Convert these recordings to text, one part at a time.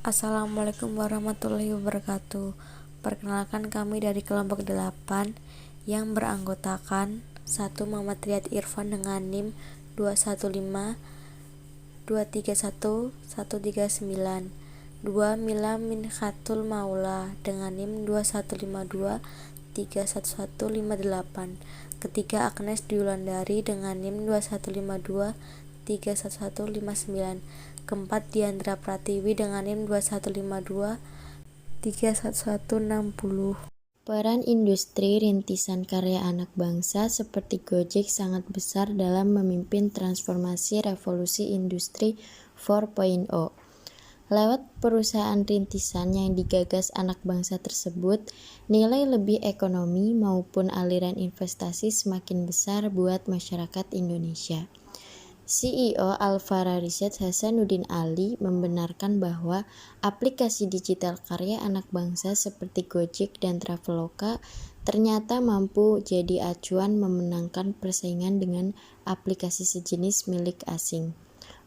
Assalamualaikum warahmatullahi wabarakatuh. Perkenalkan, kami dari kelompok 8 yang beranggotakan 1. Muhammad Riyad Irfan dengan NIM 215 231 139, 2. Mila Minhatul Maula dengan NIM 2152 31158, ketiga Agnes Diulandari dengan NIM 2152 31159, keempat Diandra Pratiwi dengan NIM 2152 31160. Peran industri rintisan karya anak bangsa seperti Gojek sangat besar dalam memimpin transformasi revolusi industri 4.0. Lewat perusahaan rintisan yang digagas anak bangsa tersebut, nilai lebih ekonomi maupun aliran investasi semakin besar buat masyarakat Indonesia. CEO Alfara Research Hasanuddin Ali membenarkan bahwa aplikasi digital karya anak bangsa seperti Gojek dan Traveloka ternyata mampu jadi acuan memenangkan persaingan dengan aplikasi sejenis milik asing.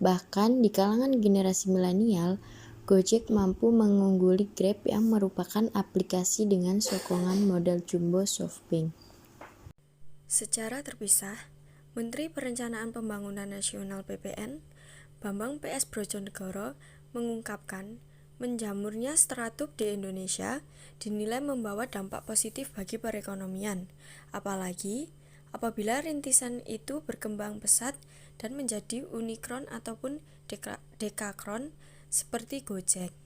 Bahkan di kalangan generasi milenial, Gojek mampu mengungguli Grab yang merupakan aplikasi dengan sokongan modal jumbo SoftBank. Secara terpisah, Menteri Perencanaan Pembangunan Nasional (BPN) Bambang PS Brojonegoro mengungkapkan menjamurnya startup di Indonesia dinilai membawa dampak positif bagi perekonomian, apalagi apabila rintisan itu berkembang pesat dan menjadi unicorn ataupun dekakron seperti Gojek.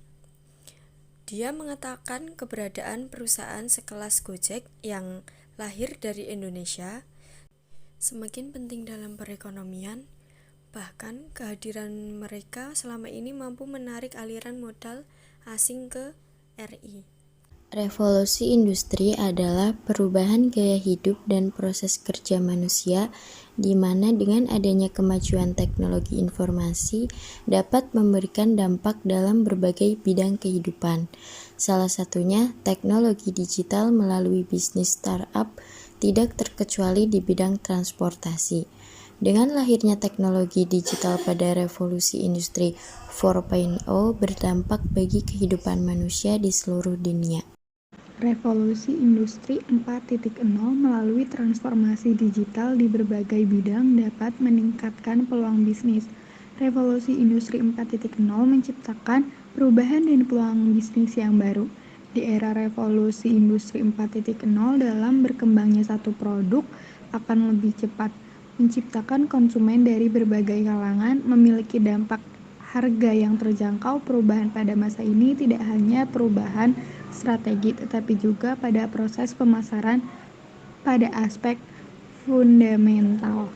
Dia mengatakan keberadaan perusahaan sekelas Gojek yang lahir dari Indonesia semakin penting dalam perekonomian, bahkan kehadiran mereka selama ini mampu menarik aliran modal asing ke RI. Revolusi industri adalah perubahan gaya hidup dan proses kerja manusia di mana dengan adanya kemajuan teknologi informasi dapat memberikan dampak dalam berbagai bidang kehidupan. Salah satunya teknologi digital melalui bisnis startup, tidak terkecuali di bidang transportasi. Dengan lahirnya teknologi digital pada revolusi industri 4.0 berdampak bagi kehidupan manusia di seluruh dunia. Revolusi Industri 4.0 melalui transformasi digital di berbagai bidang dapat meningkatkan peluang bisnis. Revolusi Industri 4.0 menciptakan perubahan dan peluang bisnis yang baru. Di era revolusi industri 4.0, dalam berkembangnya satu produk akan lebih cepat, menciptakan konsumen dari berbagai kalangan, memiliki dampak harga yang terjangkau. Perubahan pada masa ini tidak hanya perubahan strategi, tetapi juga pada proses pemasaran pada aspek fundamental.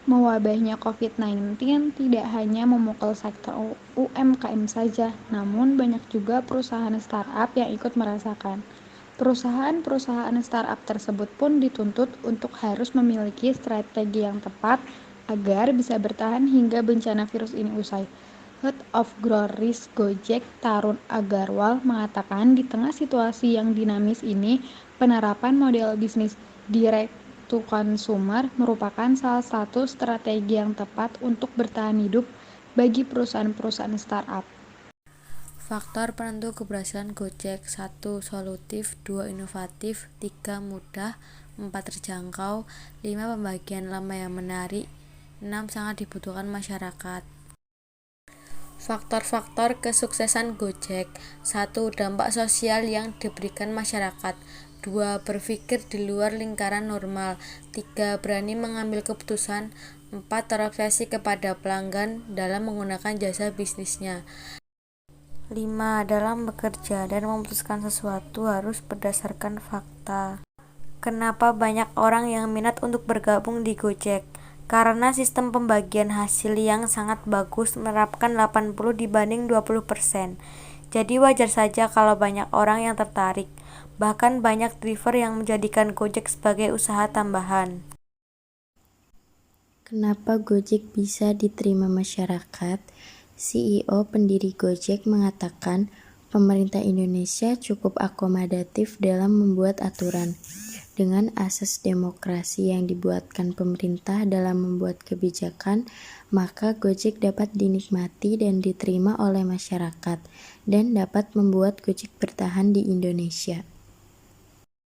Mewabahnya COVID-19 tidak hanya memukul sektor UMKM saja, namun banyak juga perusahaan startup yang ikut merasakan. Perusahaan-perusahaan startup tersebut pun dituntut untuk harus memiliki strategi yang tepat agar bisa bertahan hingga bencana virus ini usai. Head of Growth Risk Gojek, Tarun Agarwal, mengatakan di tengah situasi yang dinamis ini, penerapan model bisnis direct to consumer merupakan salah satu strategi yang tepat untuk bertahan hidup bagi perusahaan-perusahaan startup. Faktor penentu keberhasilan Gojek: 1. Solutif, 2. Inovatif, 3. Mudah, 4. Terjangkau, 5. Pembagian lama yang menarik, 6. Sangat dibutuhkan masyarakat. Faktor-faktor kesuksesan Gojek: 1. Dampak sosial yang diberikan masyarakat, 2. Berpikir di luar lingkaran normal, 3. Berani mengambil keputusan, 4. Terobsesi kepada pelanggan dalam menggunakan jasa bisnisnya. 5. Dalam bekerja dan memutuskan sesuatu harus berdasarkan fakta. Kenapa banyak orang yang minat untuk bergabung di Gojek? Karena sistem pembagian hasil yang sangat bagus, menerapkan 80 dibanding 20%. Jadi wajar saja kalau banyak orang yang tertarik. Bahkan banyak driver yang menjadikan Gojek sebagai usaha tambahan. Kenapa Gojek bisa diterima masyarakat? CEO pendiri Gojek mengatakan pemerintah Indonesia cukup akomodatif dalam membuat aturan. Dengan asas demokrasi yang dibuatkan pemerintah dalam membuat kebijakan, maka Gojek dapat dinikmati dan diterima oleh masyarakat dan dapat membuat Gojek bertahan di Indonesia.